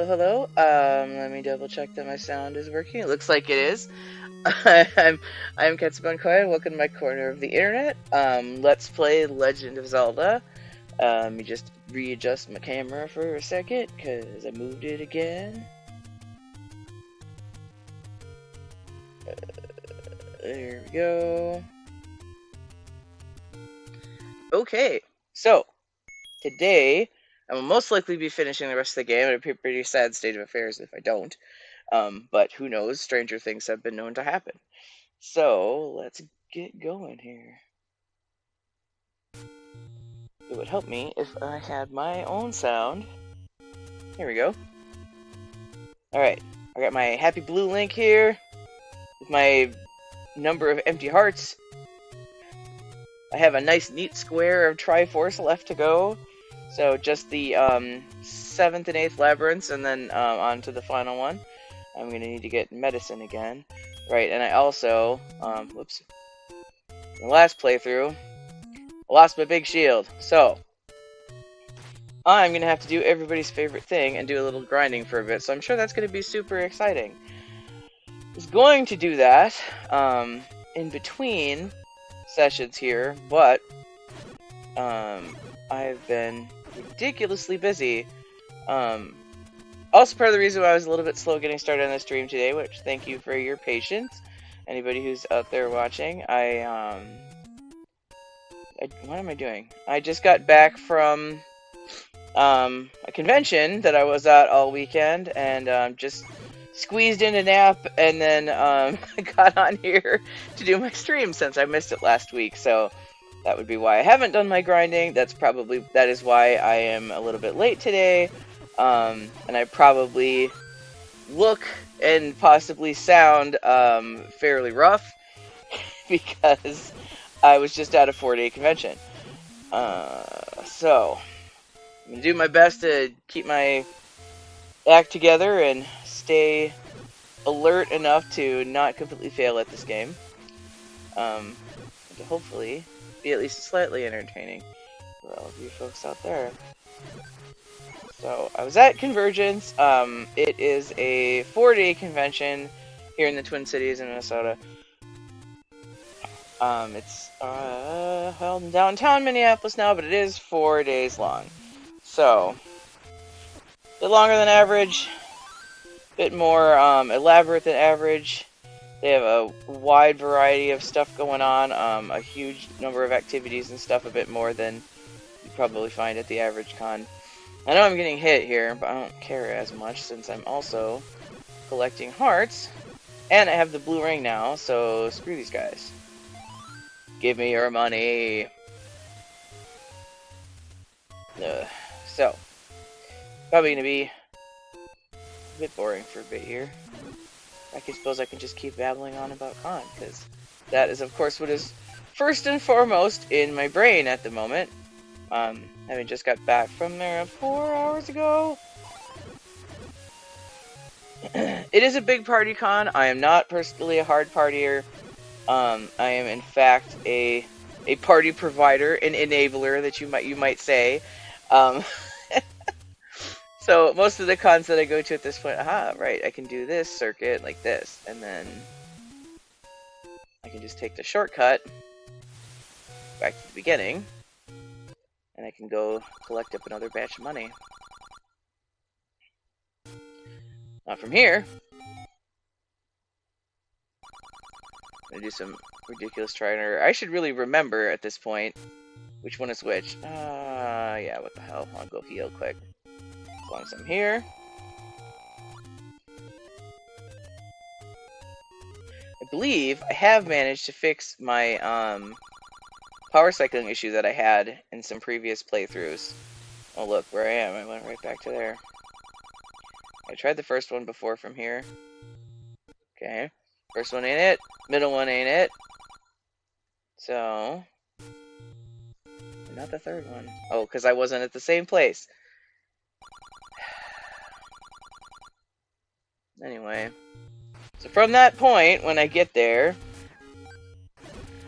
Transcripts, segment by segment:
hello. Let me double check that my sound is working. It looks like it is. I'm Ketsubon and welcome to my corner of the internet. Let's play Legend of Zelda. Let me just readjust my camera for a second, because I moved it again. There we go. Okay, so today I will most likely be finishing the rest of the game. It would be a pretty sad state of affairs if I don't. But who knows? Stranger things have been known to happen. So let's get going here. It would help me if I had my own sound. Here we go. Alright, I got my happy blue link here with my number of empty hearts. I have a nice neat square of Triforce left to go. So just the 7th and 8th labyrinths, and then on to the final one. I'm going to need to get medicine again. Right, and I also, whoops, in the last playthrough, I lost my big shield. So I'm going to have to do everybody's favorite thing and do a little grinding for a bit. So I'm sure that's going to be super exciting. I was going to do that in between sessions here, but I've been ridiculously busy. Also part of the reason why I was a little bit slow getting started on the stream today, which thank you for your patience. Anybody who's out there watching, what am I doing? I just got back from a convention that I was at all weekend, and just squeezed in a nap, and then got on here to do my stream since I missed it last week. So that would be why I haven't done my grinding. That is why I am a little bit late today. And I probably look and possibly sound fairly rough because I was just at a 4-day convention. So I'm going to do my best to keep my act together and stay alert enough to not completely fail at this game. And to hopefully be at least slightly entertaining for all of you folks out there. So I was at Convergence. It is a 4-day convention here in the Twin Cities in Minnesota. It's held in downtown Minneapolis now, but it is 4 days long. So a bit longer than average, a bit more elaborate than average. They have a wide variety of stuff going on, a huge number of activities and stuff, a bit more than you probably find at the average con. I know I'm getting hit here, but I don't care as much since I'm also collecting hearts. And I have the blue ring now, so screw these guys. Give me your money. So, probably going to be a bit boring for a bit here. I suppose I can just keep babbling on about con, because that is, of course, what is first and foremost in my brain at the moment. Having just got back from there 4 hours ago. It is a big party con. I am not personally a hard partier. I am in fact a party provider, an enabler that you might say. So most of the cons that I go to at this point, right, I can do this circuit like this, and then I can just take the shortcut back to the beginning. And I can go collect up another batch of money. Now from here, I'm going to do some ridiculous trying. I should really remember at this point which one is which. Yeah, what the hell. I'll go heal quick. As long as I'm here. I believe I have managed to fix my power cycling issue that I had in some previous playthroughs. Oh look, where I am. I went right back to there. I tried the first one before from here. Okay. First one ain't it. Middle one ain't it. So not the third one. Oh, because I wasn't at the same place. Anyway. So from that point, when I get there,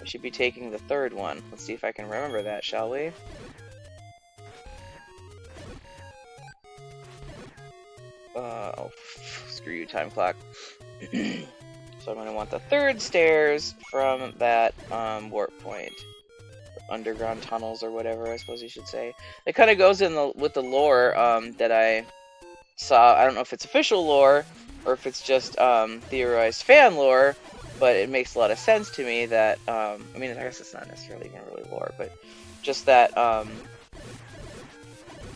I should be taking the third one. Let's see if I can remember that, shall we? Oh, screw you, time clock. So I'm going to want the third stairs from that warp point. Underground tunnels or whatever, I suppose you should say. It kind of goes in with the lore that I saw. I don't know if it's official lore or if it's just theorized fan lore, but it makes a lot of sense to me that, I mean, I guess it's not necessarily even really lore, but just that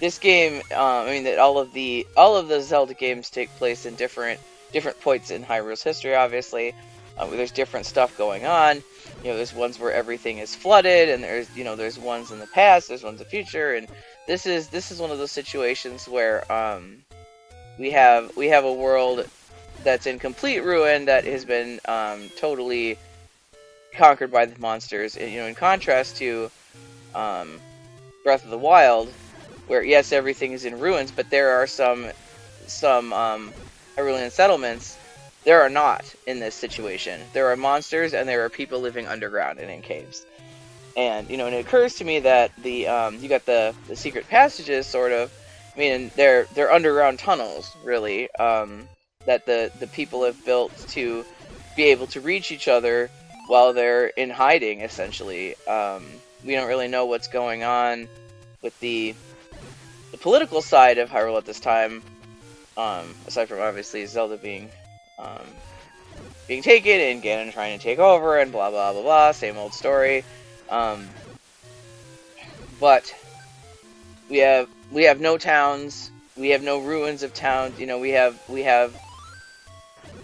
this game, I mean, that all of the Zelda games take place in different points in Hyrule's history, obviously. There's different stuff going on. You know, there's ones where everything is flooded, and there's ones in the past, there's ones in the future, and this is one of those situations where we have a world that's in complete ruin that has been totally conquered by the monsters. And, in contrast to Breath of the Wild, where yes, everything is in ruins, but there are some Hyrulean settlements. There are not in this situation. There are monsters and there are people living underground and in caves. And and it occurs to me that the you got the secret passages, sort of. I mean, they're underground tunnels, really, that the people have built to be able to reach each other while they're in hiding, essentially. We don't really know what's going on with the political side of Hyrule at this time, aside from obviously Zelda being taken and Ganon trying to take over and blah blah blah blah, same old story. But we have no towns, we have no ruins of towns. We have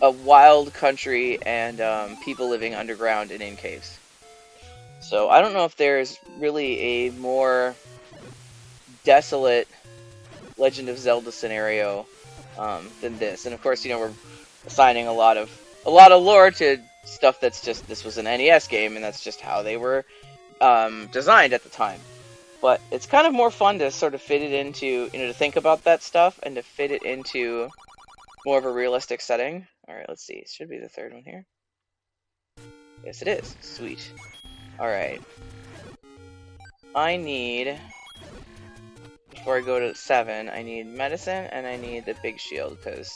a wild country and people living underground and in caves. So I don't know if there's really a more desolate Legend of Zelda scenario than this. And of course, we're assigning a lot of lore to stuff that's just, this was an NES game, and that's just how they were designed at the time. But it's kind of more fun to sort of fit it into, to think about that stuff and to fit it into more of a realistic setting. Alright, let's see. It should be the third one here. Yes, it is. Sweet. Alright. I need, before I go to 7, I need medicine and I need the big shield, because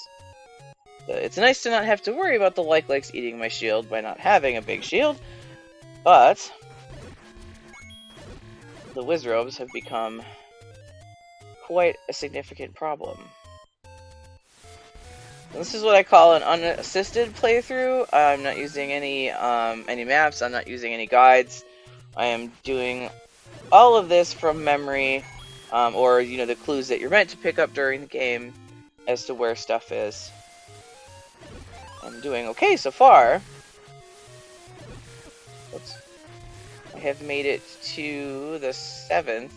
it's nice to not have to worry about the likes eating my shield by not having a big shield, but the Wizrobes have become quite a significant problem. This is what I call an unassisted playthrough. I'm not using any maps, I'm not using any guides. I am doing all of this from memory, or the clues that you're meant to pick up during the game as to where stuff is. I'm doing okay so far. Oops. I have made it to the 7th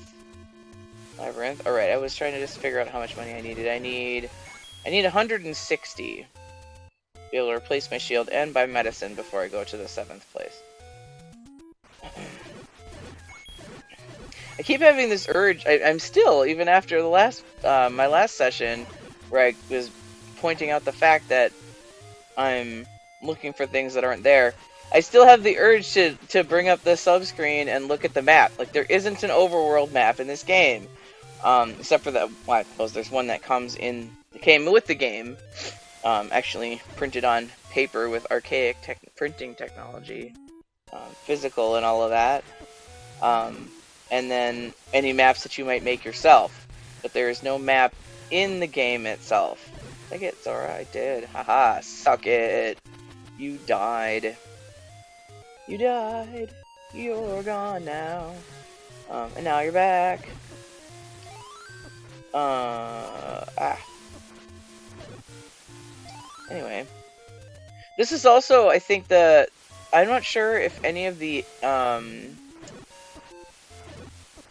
labyrinth. Alright, I was trying to just figure out how much money I needed. I need 160 to be able to replace my shield and buy medicine before I go to the 7th place. I keep having this urge. I'm still, even after the last my last session, where I was pointing out the fact that I'm looking for things that aren't there, I still have the urge to bring up the subscreen and look at the map. Like, there isn't an overworld map in this game, except for that. Well, I suppose there's one that came with the game, actually printed on paper with archaic printing technology, physical and all of that. And then any maps that you might make yourself, but there is no map in the game itself. Take it, Zora, I did. Haha, suck it. You died. You died. You're gone now. And now you're back. Anyway. This is also, I think, I'm not sure if any of the,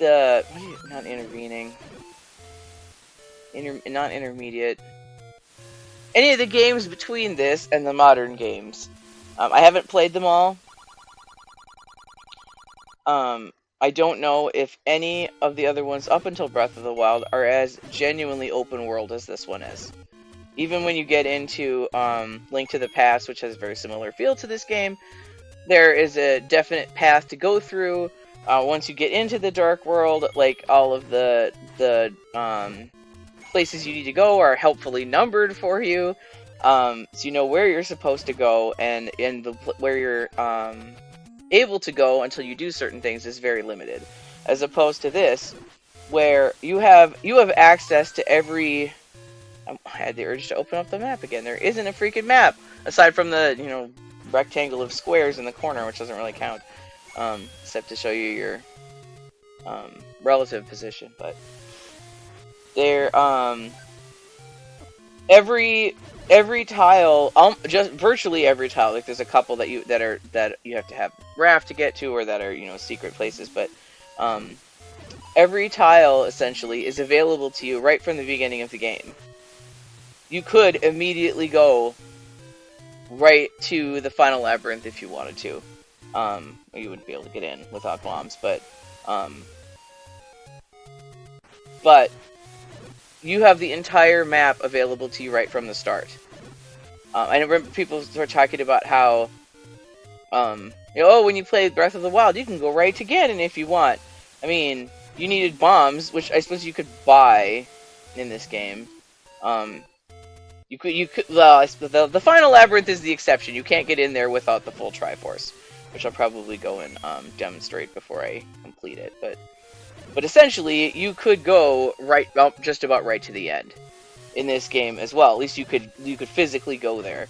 not intervening. Not intermediate. Any of the games between this and the modern games. I haven't played them all. I don't know if any of the other ones up until Breath of the Wild are as genuinely open world as this one is. Even when you get into Link to the Past, which has a very similar feel to this game, there is a definite path to go through. Once you get into the Dark World, like all of the places you need to go are helpfully numbered for you, so you know where you're supposed to go, and where you're able to go until you do certain things is very limited, as opposed to this, where you have access to every. I had the urge to open up the map again. There isn't a freaking map aside from the rectangle of squares in the corner, which doesn't really count, except to show you your relative position. But there, every tile, just virtually every tile. Like there's a couple that you have to have raft to get to, or that are secret places. But every tile essentially is available to you right from the beginning of the game. You could immediately go right to the final labyrinth if you wanted to. You wouldn't be able to get in without bombs, but you have the entire map available to you right from the start. I remember people were talking about how, when you play Breath of the Wild, you can go right to Ganon if you want. I mean, you needed bombs, which I suppose you could buy in this game. The final labyrinth is the exception. You can't get in there without the full Triforce, which I'll probably go and demonstrate before I complete it. But essentially, you could go just about right to the end in this game as well. At least you could physically go there.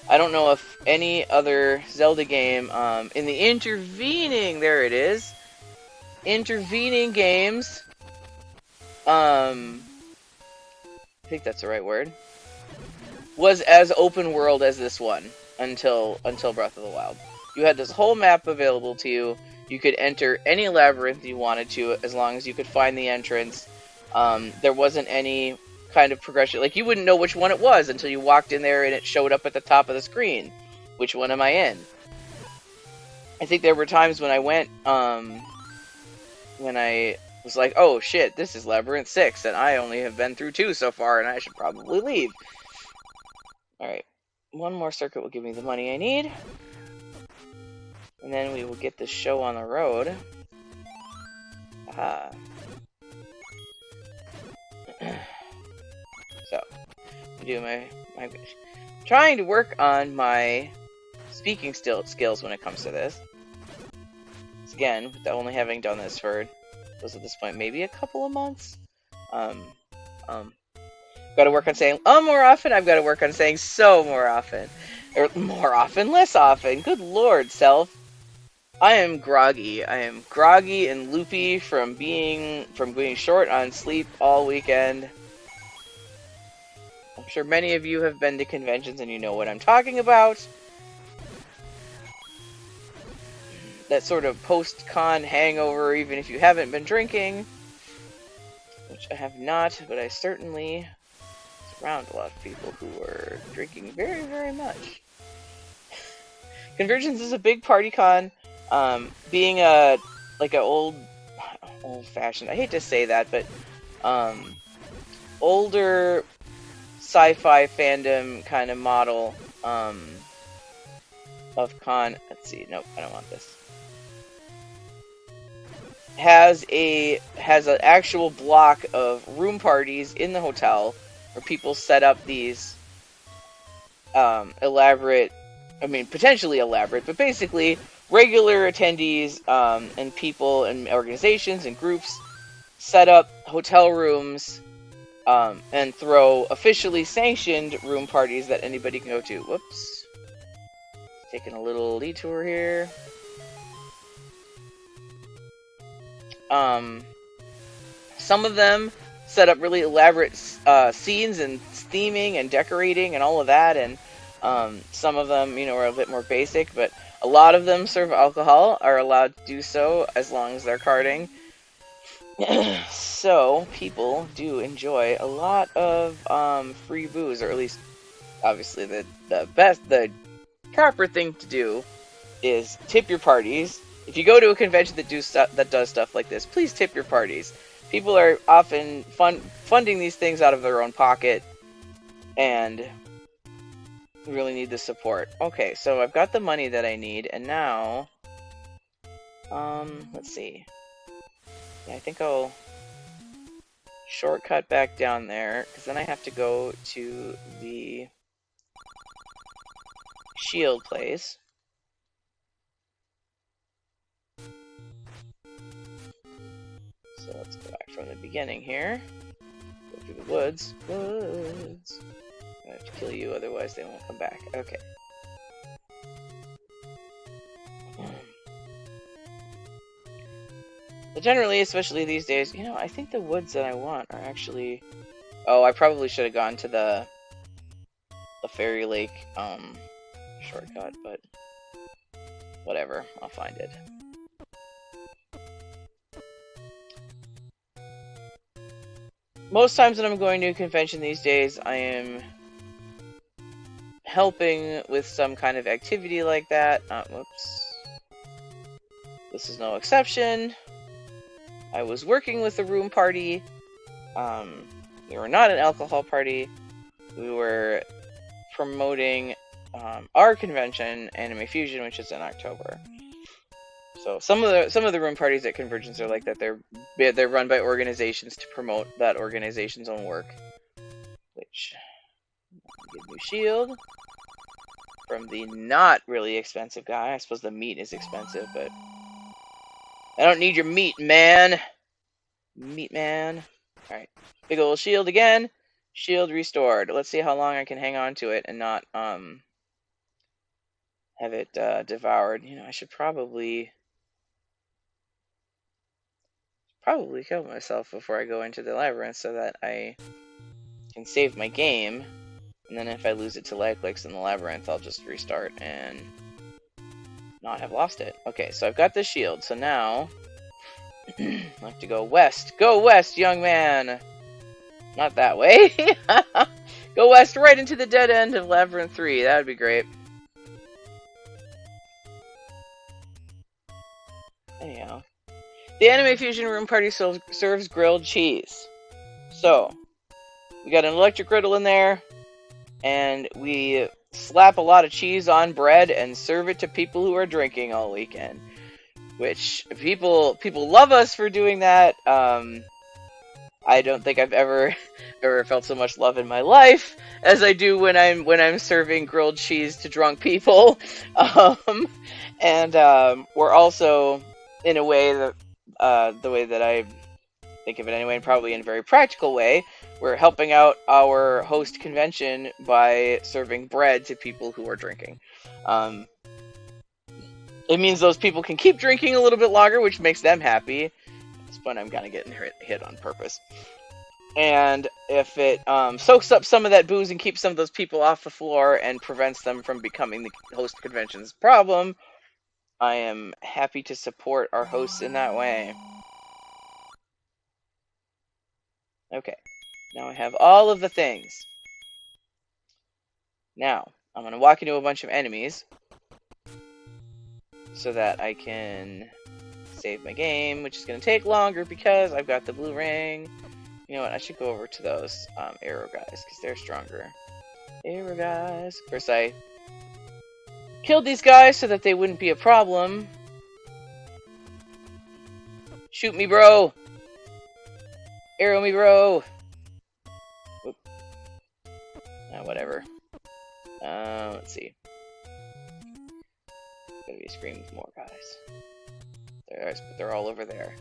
I don't know if any other Zelda game in the intervening games. I think that's the right word. Was as open world as this one until Breath of the Wild. You had this whole map available to you. You could enter any labyrinth you wanted to, as long as you could find the entrance. There wasn't any kind of progression. Like, you wouldn't know which one it was until you walked in there and it showed up at the top of the screen. Which one am I in? I think there were times when I went, when I was like, oh shit, this is Labyrinth 6, and I only have been through 2 so far, and I should probably leave. Alright, one more circuit will give me the money I need. And then we will get this show on the road. Aha. So, I do my trying to work on my speaking skills when it comes to this. So again, with only having done this for, at this point, maybe a couple of months. Got to work on saying more often. I've got to work on saying so more often. Or more often, less often. Good lord, self. I am groggy. I am groggy and loopy from being short on sleep all weekend. I'm sure many of you have been to conventions and you know what I'm talking about. That sort of post-con hangover, even if you haven't been drinking. Which I have not, but I certainly surround a lot of people who are drinking very, very much. Convergence is a big party con. Being an old-fashioned, I hate to say that, but older sci-fi fandom kind of model of con. Let's see. Nope, I don't want this. Has an actual block of room parties in the hotel where people set up these elaborate, potentially elaborate, but basically regular attendees and people and organizations and groups set up hotel rooms and throw officially sanctioned room parties that anybody can go to. Whoops. Taking a little detour here. Some of them set up really elaborate scenes and theming and decorating and all of that, and some of them, are a bit more basic, but a lot of them serve alcohol, are allowed to do so as long as they're carding. So, people do enjoy a lot of free booze, or at least, obviously, the proper thing to do is tip your parties. If you go to a convention that does stuff like this, please tip your parties. People are often funding these things out of their own pocket, and really need the support. Okay, so I've got the money that I need, and now, let's see. Yeah, I think I'll shortcut back down there, because then I have to go to the shield place. So let's go back from the beginning here. Go through the woods. Woods. I have to kill you, otherwise they won't come back. Okay. But generally, especially these days, you know, I think the woods that I want are actually... Oh, I probably should have gone to the Fairy Lake shortcut, but whatever, I'll find it. Most times when I'm going to a convention these days, I am helping with some kind of activity like that. Whoops. This is no exception. I was working with a room party. We were not an alcohol party. We were promoting our convention, Anime Fusion, which is in October. So some of the room parties at conventions are like that. They're run by organizations to promote that organization's own work. Which, get a new shield from the not really expensive guy. I suppose the meat is expensive, but I don't need your meat, man. Meat man. All right, big old shield again. Shield restored. Let's see how long I can hang on to it and not have it devoured. You know, I should probably kill myself before I go into the labyrinth so that I can save my game. And then if I lose it to lag clicks in the labyrinth, I'll just restart and not have lost it. Okay, so I've got the shield. So now I have to go west. Go west, young man. Not that way. Go west right into the dead end of Labyrinth 3. That would be great. Anyhow. The Anime Fusion Room Party serves grilled cheese. So, we got an electric griddle in there, and we slap a lot of cheese on bread and serve it to people who are drinking all weekend. Which, people love us for doing that. I don't think I've ever felt so much love in my life as I do when I'm serving grilled cheese to drunk people. We're also, in a way that the way that I think of it anyway, and probably in a very practical way, we're helping out our host convention by serving bread to people who are drinking. It means those people can keep drinking a little bit longer, which makes them happy. It's fun. I'm kind of getting hit on purpose. And if it soaks up some of that booze and keeps some of those people off the floor and prevents them from becoming the host convention's problem, I am happy to support our hosts in that way. Okay, now I have all of the things. Now, I'm going to walk into a bunch of enemies so that I can save my game, which is going to take longer because I've got the blue ring. You know what, I should go over to those arrow guys because they're stronger. Arrow guys. Of course, I killed these guys so that they wouldn't be a problem. Shoot me, bro! Arrow me, bro! Oop. Whatever. Let's see. Gotta be screaming with more guys. They're all over there.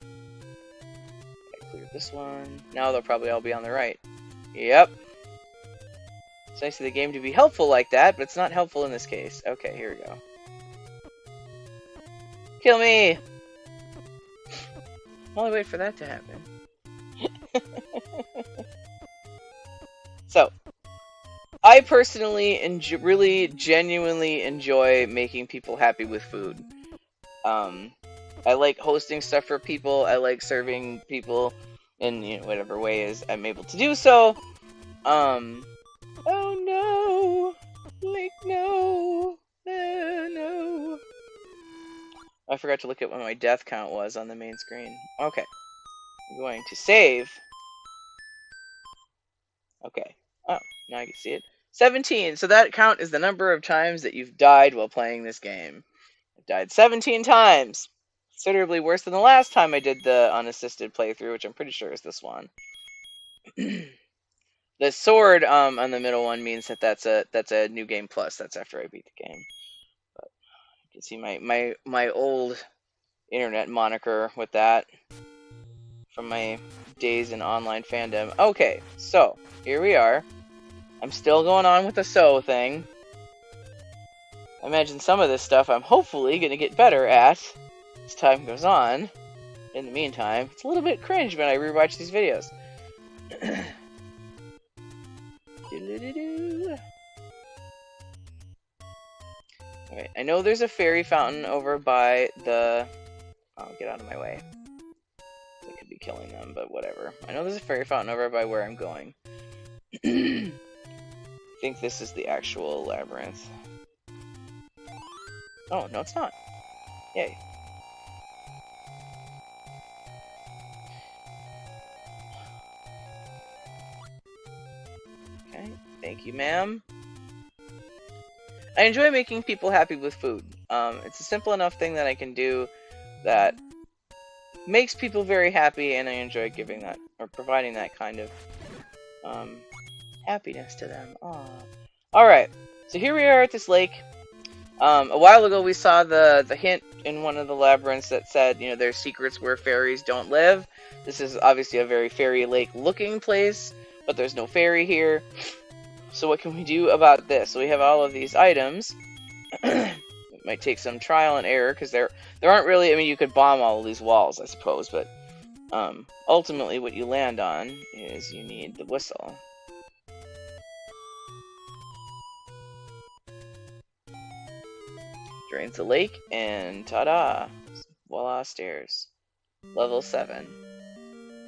I cleared this one. Now they'll probably all be on the right. Yep. It's nice of the game to be helpful like that, but it's not helpful in this case. Okay, here we go. Kill me! While I wait for that to happen. So, I personally really genuinely enjoy making people happy with food. I like hosting stuff for people. I like serving people in whatever ways I'm able to do so. Oh no! Like no! No! I forgot to look at what my death count was on the main screen. Okay. I'm going to save. Okay. Oh, now I can see it. 17. So that count is the number of times that you've died while playing this game. I've died 17 times. considerably worse than the last time I did the unassisted playthrough, which I'm pretty sure is this one. The sword on the middle one means that's a new game plus. That's after I beat the game. But you can see my old internet moniker with that from my days in online fandom. Okay, so here we are. I'm still going on with the so thing. I imagine some of this stuff I'm hopefully going to get better at as time goes on. In the meantime, it's a little bit cringe when I rewatch these videos. Alright, I know there's a fairy fountain over by the... Oh, get out of my way. I could be killing them, but whatever. I know there's a fairy fountain over by where I'm going. I think this is the actual labyrinth. Oh, no it's not. Yay. Okay, thank you, ma'am. I enjoy making people happy with food. It's a simple enough thing that I can do that makes people very happy, and I enjoy giving that, or providing that kind of happiness to them. Aww. Alright, so here we are at this lake. A while ago we saw the hint in one of the labyrinths that said, you know, there's secrets where fairies don't live. This is obviously a very fairy lake looking place, but there's no fairy here. So what can we do about this? So we have all of these items. It might take some trial and error, because there aren't really, I mean, you could bomb all of these walls, I suppose, but ultimately what you land on is you need the whistle. Drains the lake, and ta-da! Voila, stairs. Level 7.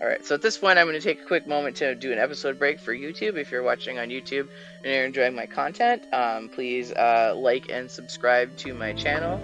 Alright, so at this point I'm going to take a quick moment to do an episode break for YouTube. If you're watching on YouTube and you're enjoying my content, please like and subscribe to my channel.